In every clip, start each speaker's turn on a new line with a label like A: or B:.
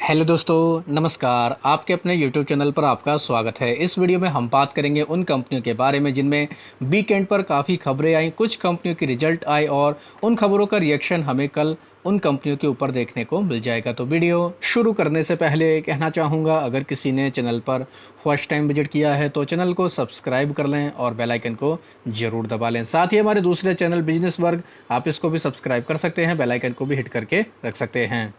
A: Hello दोस्तों, नमस्कार। आपके अपने यूट्यूब चैनल पर आपका स्वागत है। इस वीडियो में हम बात करेंगे उन कंपनियों के बारे में जिनमें वीकेंड पर काफ़ी खबरें आई, कुछ कंपनियों की रिजल्ट आए और उन खबरों का रिएक्शन हमें कल उन कंपनियों के ऊपर देखने को मिल जाएगा। तो वीडियो शुरू करने से पहले कहना चाहूँगा, अगर किसी ने चैनल पर फर्स्ट टाइम विजिट किया है तो चैनल को सब्सक्राइब कर लें और बेल आइकन को ज़रूर दबा लें। साथ ही हमारे दूसरे चैनल बिजनेस वर्ग, आप इसको भी सब्सक्राइब कर सकते हैं, बेल आइकन को भी हिट करके रख सकते हैं।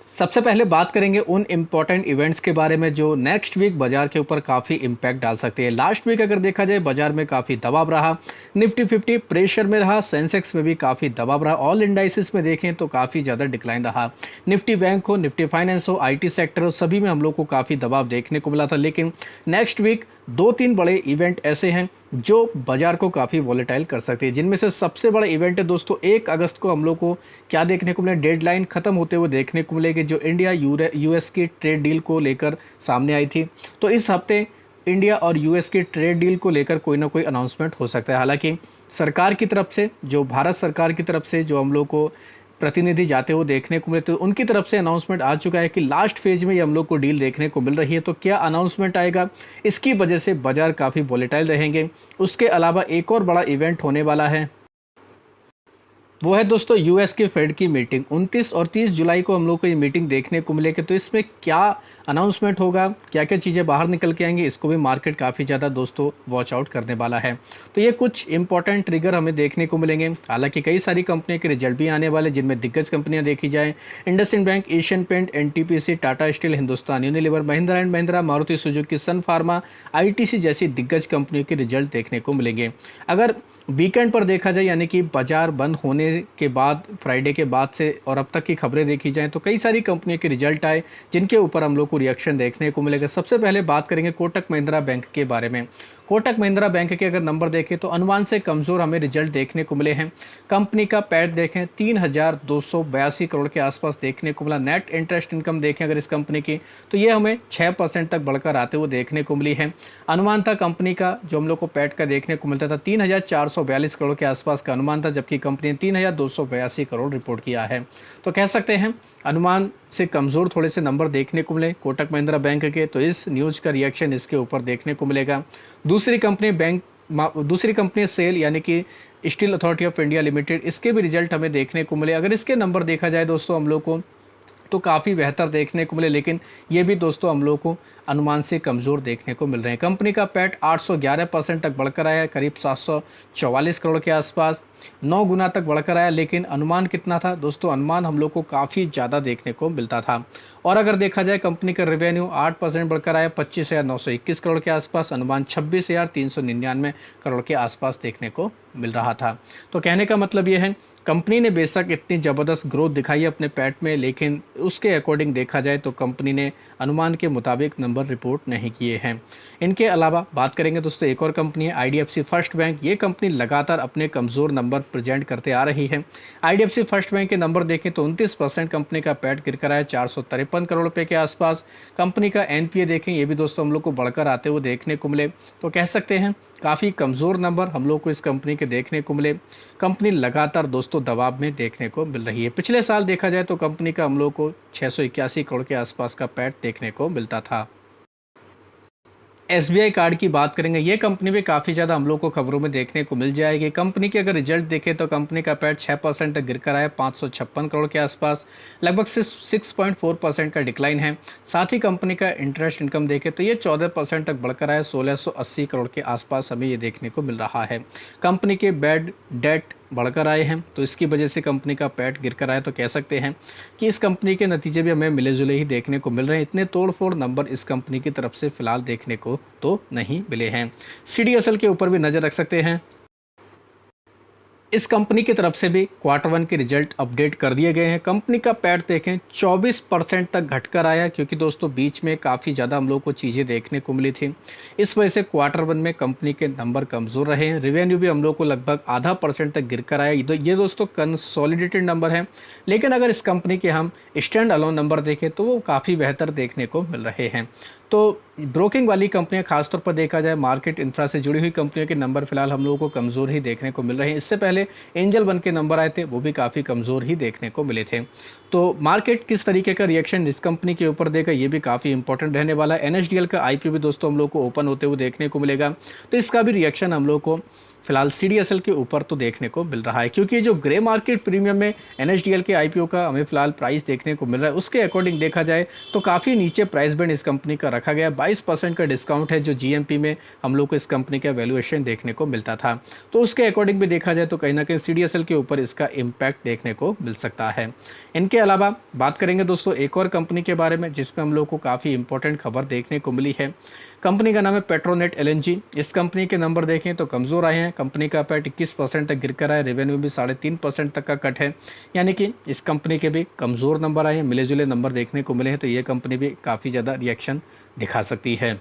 A: सबसे पहले बात करेंगे उन इम्पॉर्टेंट इवेंट्स के बारे में जो नेक्स्ट वीक बाजार के ऊपर काफ़ी इम्पैक्ट डाल सकते हैं। लास्ट वीक अगर देखा जाए बाजार में काफ़ी दबाव रहा, निफ्टी 50 प्रेशर में रहा, सेंसेक्स में भी काफ़ी दबाव रहा, ऑल इंडाइसिस में देखें तो काफ़ी ज़्यादा डिक्लाइन रहा। निफ्टी बैंक हो, निफ्टी फाइनेंस हो, आईटी सेक्टर हो, सभी में हम लोग को काफ़ी दबाव देखने को मिला था। लेकिन नेक्स्ट वीक दो तीन बड़े इवेंट ऐसे हैं जो बाजार को काफ़ी वॉलेटाइल कर सकते हैं, जिनमें से सबसे बड़ा इवेंट है दोस्तों 1 अगस्त को हम लोग को क्या देखने को मिले, डेडलाइन खत्म होते हुए देखने को मिलेगी जो इंडिया यूएस की ट्रेड डील को लेकर सामने आई थी। तो इस हफ्ते इंडिया और यूएस की ट्रेड डील को लेकर कोई ना कोई अनाउंसमेंट हो सकता है। हालांकि सरकार की तरफ से, जो भारत सरकार की तरफ से जो हम लोग को प्रतिनिधि जाते हुए देखने को मिले, तो उनकी तरफ से अनाउंसमेंट आ चुका है कि लास्ट फेज में ये हम लोग को डील देखने को मिल रही है। तो क्या अनाउंसमेंट आएगा, इसकी वजह से बाजार काफ़ी वॉलेटाइल रहेंगे। उसके अलावा एक और बड़ा इवेंट होने वाला है, वो है दोस्तों यूएस की फेड की मीटिंग। 29 और 30 जुलाई को हम लोग को ये मीटिंग देखने को मिलेगी। तो इसमें क्या अनाउंसमेंट होगा, क्या क्या चीज़ें बाहर निकल के आएंगी, इसको भी मार्केट काफ़ी ज़्यादा दोस्तों वॉच आउट करने वाला है। तो ये कुछ इंपॉर्टेंट ट्रिगर हमें देखने को मिलेंगे। हालांकि कई सारी कंपनियों के रिजल्ट भी आने वाले, जिनमें दिग्गज कंपनियां देखी जाए, IndusInd bank, Asian paint, NTPC, Tata steel, Hindustan Unilever, Mahindra and Mahindra, Maruti Suzuki, sun pharma, ITC जैसी दिग्गज कंपनियों के रिजल्ट देखने को मिलेंगे। अगर वीकेंड पर देखा जाए, यानी कि बाजार बंद होने के बाद, फ्राइडे के बाद से और अब तक की खबरें देखी जाएं, तो कई सारी कंपनियों के रिजल्ट आए जिनके ऊपर हम लोग को रिएक्शन देखने को मिलेगा। सबसे पहले बात करेंगे कोटक महिंद्रा बैंक के बारे में। कोटक महिंद्रा बैंक के अगर नंबर देखें तो अनुमान से कमज़ोर हमें रिजल्ट देखने को मिले हैं। कंपनी का पैट देखें 3,282 करोड़ के आसपास देखने को मिला। नेट इंटरेस्ट इनकम देखें अगर इस कंपनी की, तो ये हमें 6% तक बढ़कर आते हुए देखने को मिली है। अनुमान था कंपनी का, जो हम लोग को पैट का देखने को मिलता था 3,442 करोड़ के आसपास का अनुमान था, जबकि कंपनी ने 3,282 करोड़ रिपोर्ट किया है। तो कह सकते हैं अनुमान से कमज़ोर थोड़े से नंबर देखने को मिले कोटक महिंद्रा बैंक के। तो इस न्यूज़ का रिएक्शन इसके ऊपर देखने को मिलेगा। दूसरी कंपनी सेल, यानी कि steel authority of India limited, इसके भी रिजल्ट हमें देखने को मिले। अगर इसके नंबर देखा जाए दोस्तों हम लोग को, तो काफ़ी बेहतर देखने को मिले, लेकिन ये भी दोस्तों हम लोग को अनुमान से कमज़ोर देखने को मिल रहे हैं। कंपनी का पैट 811% तक बढ़कर आया, करीब 744 करोड़ के आसपास, 9 गुना तक बढ़कर आया। लेकिन अनुमान कितना था दोस्तों, अनुमान हम लोग को काफ़ी ज़्यादा देखने को मिलता था। और अगर देखा जाए कंपनी का रेवेन्यू 8% बढ़कर आया, 25,921 करोड़ के आसपास, अनुमान 26,399 करोड़ के आसपास देखने को मिल रहा था। तो कहने का मतलब ये है, कंपनी ने बेशक इतनी ज़बरदस्त ग्रोथ दिखाई है अपने पैट में, लेकिन उसके अकॉर्डिंग देखा जाए तो कंपनी ने अनुमान के मुताबिक नंबर रिपोर्ट नहीं किए हैं। इनके अलावा बात करेंगे दोस्तों, एक और कंपनी है आईडीएफसी फर्स्ट बैंक। ये कंपनी लगातार अपने कमज़ोर नंबर प्रेजेंट करते आ रही है। आईडीएफसी फर्स्ट बैंक के नंबर देखें तो 29% कंपनी का पैट गिरकर आया, 453 करोड़ रुपये के आसपास। कंपनी का एनपीए देखें, ये भी दोस्तों हम लोग को बढ़कर आते हुए देखने को मिले। तो कह सकते हैं काफ़ी कमज़ोर नंबर हम लोग को इस कंपनी के देखने को मिले। कंपनी लगातार दोस्तों दबाव में देखने को मिल रही है। पिछले साल देखा जाए तो कंपनी का हम लोग को 681 करोड़ के आसपास का पैट देखने को मिलता था। एसबीआई कार्ड की बात करेंगे, ये कंपनी भी काफ़ी ज़्यादा हम लोग को खबरों में देखने को मिल जाएगी। कंपनी के अगर रिजल्ट देखें तो कंपनी का पैट 6% तक गिरकर आया, 556 करोड़ के आसपास, लगभग 6.4% का डिक्लाइन है। साथ ही कंपनी का इंटरेस्ट इनकम देखें तो ये 14% तक बढ़कर आया, 1680 करोड़ के आसपास हमें ये देखने को मिल रहा है। कंपनी के बैड डेट बढ़कर आए हैं, तो इसकी वजह से कंपनी का पैट गिरकर आया। तो कह सकते हैं कि इस कंपनी के नतीजे भी हमें मिले जुले ही देखने को मिल रहे हैं। इतने तोड़फोड़ नंबर इस कंपनी की तरफ से फिलहाल देखने को तो नहीं मिले हैं। सीडीएसएल के ऊपर भी नज़र रख सकते हैं। इस कंपनी की तरफ से भी क्वार्टर 1 के रिजल्ट अपडेट कर दिए गए हैं। कंपनी का पैट देखें 24% तक घटकर आया, क्योंकि दोस्तों बीच में काफ़ी ज़्यादा हम लोग को चीज़ें देखने को मिली थी। इस वजह से क्वार्टर 1 में कंपनी के नंबर कमज़ोर रहे हैं। रेवेन्यू भी हम लोग को लगभग ½ % तक गिरकर आया। ये दोस्तों कंसोलिडेटेड नंबर है, लेकिन अगर इस कंपनी के हम स्टैंड अलोन नंबर देखें तो वो काफ़ी बेहतर देखने को मिल रहे हैं। तो ब्रोकिंग वाली कंपनियां खासतौर पर देखा जाए, मार्केट इंफ्रा से जुड़ी हुई कंपनियों के नंबर फिलहाल हम लोगों को कमज़ोर ही देखने को मिल रहे हैं। इससे पहले एंजल वन के नंबर आए थे, वो भी काफ़ी कमज़ोर ही देखने को मिले थे। तो मार्केट किस तरीके का रिएक्शन इस कंपनी के ऊपर देगा, ये भी काफ़ी इंपॉर्टेंट रहने वाला है। एनएसडीएल का आईपीओ भी दोस्तों हम लोग को ओपन होते हुए देखने को मिलेगा, तो इसका भी रिएक्शन हम लोग को फिलहाल सीडीएसएल के ऊपर तो देखने को मिल रहा है, क्योंकि जो ग्रे मार्केट प्रीमियम में एनएसडीएल के आईपीओ का हमें फिलहाल प्राइस देखने को मिल रहा है, उसके अकॉर्डिंग देखा जाए तो काफ़ी नीचे प्राइस बैंड इस कंपनी का रखा गया। 22% का डिस्काउंट है जो जीएमपी में हम लोग को इस कंपनी का वैल्यूएशन देखने को मिलता था। तो उसके अकॉर्डिंग भी देखा जाए तो कहीं ना कहीं सीडीएसएल के ऊपर इसका इम्पैक्ट देखने को मिल सकता है। इनके अलावा बात करेंगे दोस्तों एक और कंपनी के बारे में जिसमें हम लोग को काफ़ी इंपॉर्टेंट खबर देखने को मिली है। कंपनी का नाम है पेट्रोनेट एलएनजी। इस कंपनी के नंबर देखें तो कमज़ोर आए हैं। कंपनी का पैट 21% तक गिर कर आया, रेवेन्यू भी 3.5% तक का कट है, यानी कि इस कंपनी के भी कमज़ोर नंबर आए हैं, मिले जुले नंबर देखने को मिले हैं। तो ये कंपनी भी काफ़ी ज़्यादा रिएक्शन दिखा सकती है।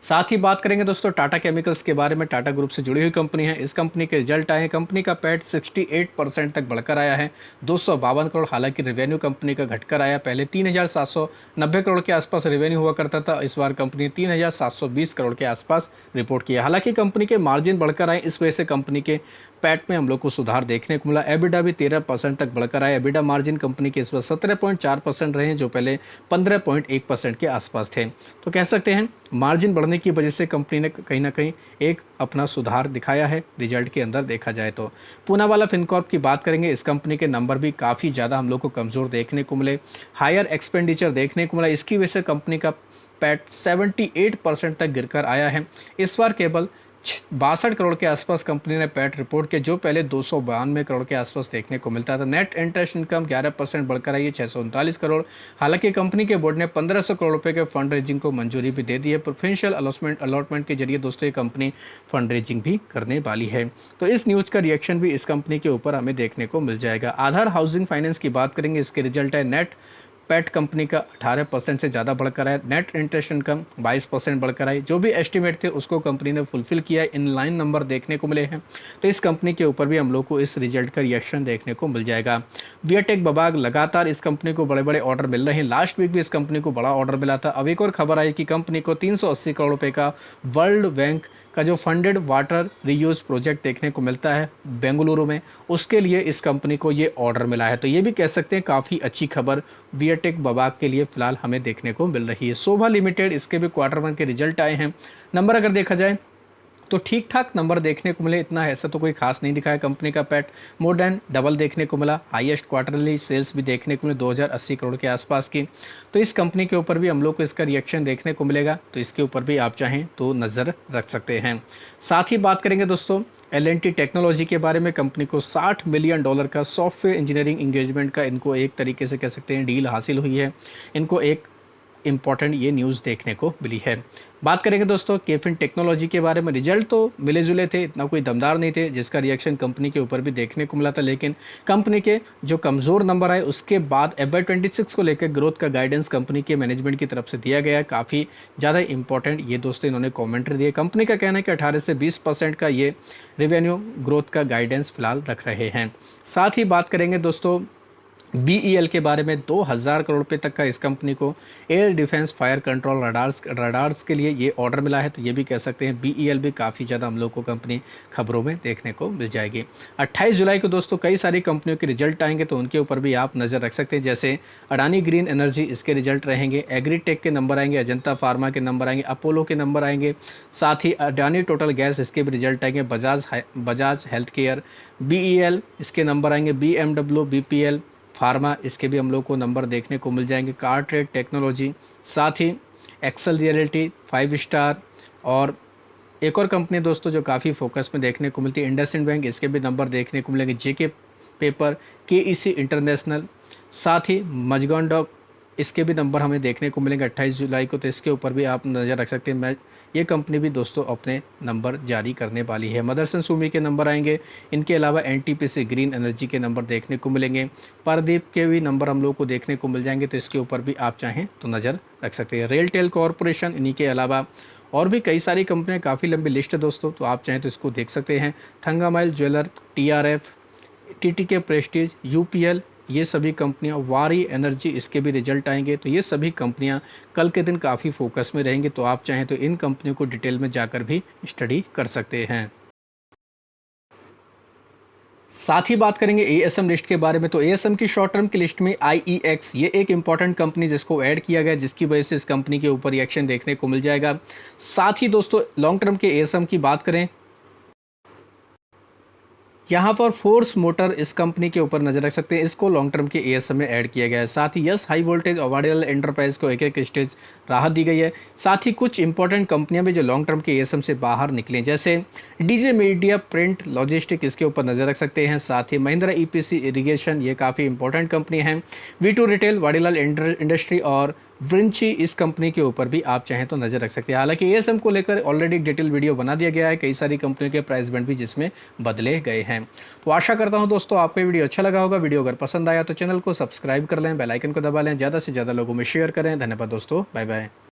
A: साथ ही बात करेंगे दोस्तों टाटा केमिकल्स के बारे में। टाटा ग्रुप से जुड़ी हुई कंपनी है। इस कंपनी के रिजल्ट आए हैं, कंपनी का पैट 68% तक बढ़कर आया है, 252 करोड़। हालांकि रेवेन्यू कंपनी का घटकर आया, पहले 3,790 करोड़ के आसपास रेवेन्यू हुआ करता था, इस बार कंपनी 3,720 करोड़ के आसपास रिपोर्ट किया। हालांकि कंपनी के मार्जिन बढ़कर आए, इस वजह से कंपनी के पैट में हम लोग को सुधार देखने को मिला। एबिडा भी 13% तक बढ़कर आया। एबिडा मार्जिन कंपनी के इस बार 17.4% रहे हैं, जो पहले 15.1% के आसपास थे। तो कह सकते हैं मार्जिन बढ़ने की वजह से कंपनी ने कहीं ना कहीं एक अपना सुधार दिखाया है रिजल्ट के अंदर देखा जाए तो। पूनावाला फिनकॉर्प की बात करेंगे, इस कंपनी के नंबर भी काफ़ी ज़्यादा हम लोग को कमज़ोर देखने को मिले, हायर एक्सपेंडिचर देखने को मिला। इसकी वजह से कंपनी का पैट 78% तक गिरकर आया है। इस बार केवल 62 करोड़ के आसपास कंपनी ने पैट रिपोर्ट किया, जो पहले 292 करोड़ के आसपास देखने को मिलता था। नेट इंटरेस्ट इनकम 11% बढ़कर आई है, 639 करोड़। हालांकि कंपनी के बोर्ड ने 1500 करोड़ रुपए के फंड रेजिंग को मंजूरी भी दे दी है। प्रेफरेंशियल अलॉटमेंट के जरिए दोस्तों ये कंपनी फंड रेजिंग भी करने वाली है। तो इस न्यूज़ का रिएक्शन भी इस कंपनी के ऊपर हमें देखने को मिल जाएगा। आधार हाउसिंग फाइनेंस की बात करेंगे, इसके रिजल्ट है नेट पैट कंपनी का 18% से ज़्यादा बढ़कर आया, नेट इंटरेस्ट इनकम 22% बढ़कर आई। जो भी एस्टिमेट थे उसको कंपनी ने फुलफिल किया, इन लाइन नंबर देखने को मिले हैं। तो इस कंपनी के ऊपर भी हम लोग को इस रिजल्ट का रिएक्शन देखने को मिल जाएगा। वियाटेक बबाग, लगातार इस कंपनी को बड़े बड़े ऑर्डर मिल रहे हैं। लास्ट वीक भी इस कंपनी को बड़ा ऑर्डर मिला था। अब एक और खबर आई कि कंपनी को 380 करोड़ रुपये का वर्ल्ड बैंक का जो फंडेड वाटर रीयूज प्रोजेक्ट देखने को मिलता है बेंगलुरु में, उसके लिए इस कंपनी को ये ऑर्डर मिला है। तो ये भी कह सकते हैं काफ़ी अच्छी खबर वियाटेक बबाग के लिए फिलहाल हमें देखने को मिल रही है। शोभा लिमिटेड, इसके भी Q1 के रिजल्ट आए हैं। नंबर अगर देखा जाए तो ठीक ठाक नंबर देखने को मिले, इतना ऐसा तो कोई खास नहीं दिखा है। कंपनी का पैट मोर देन डबल देखने को मिला, हाईएस्ट क्वार्टरली सेल्स भी देखने को मिले 2080 करोड़ के आसपास की। तो इस कंपनी के ऊपर भी हम लोग को इसका रिएक्शन देखने को मिलेगा, तो इसके ऊपर भी आप चाहें तो नज़र रख सकते हैं। साथ ही बात करेंगे दोस्तों L&T टेक्नोलॉजी के बारे में। कंपनी को $60 मिलियन का सॉफ्टवेयर इंजीनियरिंग इंगेजमेंट का इनको एक तरीके से कह सकते हैं डील हासिल हुई है। इनको एक इंपॉर्टेंट ये न्यूज़ देखने को मिली है। बात करेंगे दोस्तों केफिन टेक्नोलॉजी के बारे में। रिजल्ट तो मिले जुले थे, इतना कोई दमदार नहीं थे, जिसका रिएक्शन कंपनी के ऊपर भी देखने को मिला था। लेकिन कंपनी के जो कमज़ोर नंबर आए उसके बाद FY26 को लेकर ग्रोथ का गाइडेंस कंपनी के मैनेजमेंट की तरफ से दिया गया है, काफ़ी ज़्यादा इंपॉर्टेंट ये दोस्तों इन्होंने कॉमेंट्री दी है। कंपनी का कहना है कि 18 से 20% का ये रेवेन्यू ग्रोथ का गाइडेंस फिलहाल रख रहे हैं। साथ ही बात करेंगे दोस्तों BEL के बारे में। 2000 करोड़ रुपये तक का इस कंपनी को air defence fire control radars के लिए ये ऑर्डर मिला है। तो ये भी कह सकते हैं BEL भी काफ़ी ज़्यादा हम लोग को कंपनी खबरों में देखने को मिल जाएगी। 28 जुलाई को दोस्तों कई सारी कंपनियों के रिजल्ट आएंगे, तो उनके ऊपर भी आप नज़र रख सकते हैं। जैसे अडानी ग्रीन एनर्जी, इसके रिजल्ट रहेंगे। एग्रीटेक के नंबर आएंगे, अजंता फार्मा के नंबर आएंगे, अपोलो के नंबर आएंगे। साथ ही अडानी टोटल गैस, इसके भी रिजल्ट आएंगे। बजाज हेल्थ केयर, BEL इसके नंबर आएंगे। BMW, BPL फार्मा, इसके भी हम लोग को नंबर देखने को मिल जाएंगे। कार्ट्रेड टेक्नोलॉजी, साथ ही एक्सेल रियलिटी, 5 स्टार, और एक और कंपनी दोस्तों जो काफ़ी फोकस में देखने को मिलती है इंडसइंड बैंक, इसके भी नंबर देखने को मिलेंगे। JK पेपर, KEC इंटरनेशनल, साथ ही मजगन डॉक, इसके भी नंबर हमें देखने को मिलेंगे 28 जुलाई को। तो इसके ऊपर भी आप नज़र रख सकते हैं। ये कंपनी भी दोस्तों अपने नंबर जारी करने वाली है। मदरसन सुमी के नंबर आएंगे। इनके अलावा NTPC ग्रीन एनर्जी के नंबर देखने को मिलेंगे। पारादीप के भी नंबर हम लोग को देखने को मिल जाएंगे, तो इसके ऊपर भी आप चाहें तो नज़र रख सकते हैं। रेलटेल कॉरपोरेशन, इन्हीं के अलावा और भी कई सारी कंपनियाँ, काफ़ी लंबी लिस्ट है दोस्तों, तो आप चाहें तो इसको देख सकते हैं। Thangamayil jeweller, TRF, TTK Prestige, UPL, ये सभी कंपनियां, वारी एनर्जी इसके भी रिजल्ट आएंगे, तो ये सभी कंपनियां कल के दिन काफ़ी फोकस में रहेंगे। तो आप चाहें तो इन कंपनियों को डिटेल में जाकर भी स्टडी कर सकते हैं। साथ ही बात करेंगे एएसएम लिस्ट के बारे में। तो एएसएम की शॉर्ट टर्म की लिस्ट में आईईएक्स, ये एक इंपॉर्टेंट कंपनी जिसको ऐड किया गया, जिसकी वजह से इस कंपनी के ऊपर रिएक्शन देखने को मिल जाएगा। साथ ही दोस्तों लॉन्ग टर्म के एएसएम की बात करें, यहाँ पर फोर्स मोटर इस कंपनी के ऊपर नजर रख सकते हैं, इसको लॉन्ग टर्म के एएसएम में ऐड किया गया है। साथ ही यस हाई वोल्टेज और वाडियल एंटरप्राइज को एक एक स्टेज राहत दी गई है। साथ ही कुछ इंपॉर्टेंट कंपनियां भी जो लॉन्ग टर्म के एएसएम से बाहर निकले, जैसे डीजे मीडिया, प्रिंट, लॉजिस्टिक, इसके ऊपर नजर रख सकते हैं। साथ ही महिंद्रा ईपीसी इरिगेशन, ये काफ़ी इंपॉर्टेंट कंपनी है। वी2 रिटेल, वाडीलाल इंडस्ट्री और व्रिंची, इस कंपनी के ऊपर भी आप चाहें तो नजर रख सकते हैं। हालांकि एएसएम को लेकर ऑलरेडी एक डिटेल वीडियो बना दिया गया है, कई सारी कंपनियों के प्राइस बैंड भी जिसमें बदले गए हैं। तो आशा करता हूं दोस्तों आपको वीडियो अच्छा लगा होगा। वीडियो अगर पसंद आया तो चैनल को सब्सक्राइब कर लें, बेल आइकन को दबा लें, ज़्यादा से ज़्यादा लोगों में शेयर करें। धन्यवाद दोस्तों, बाय बाय।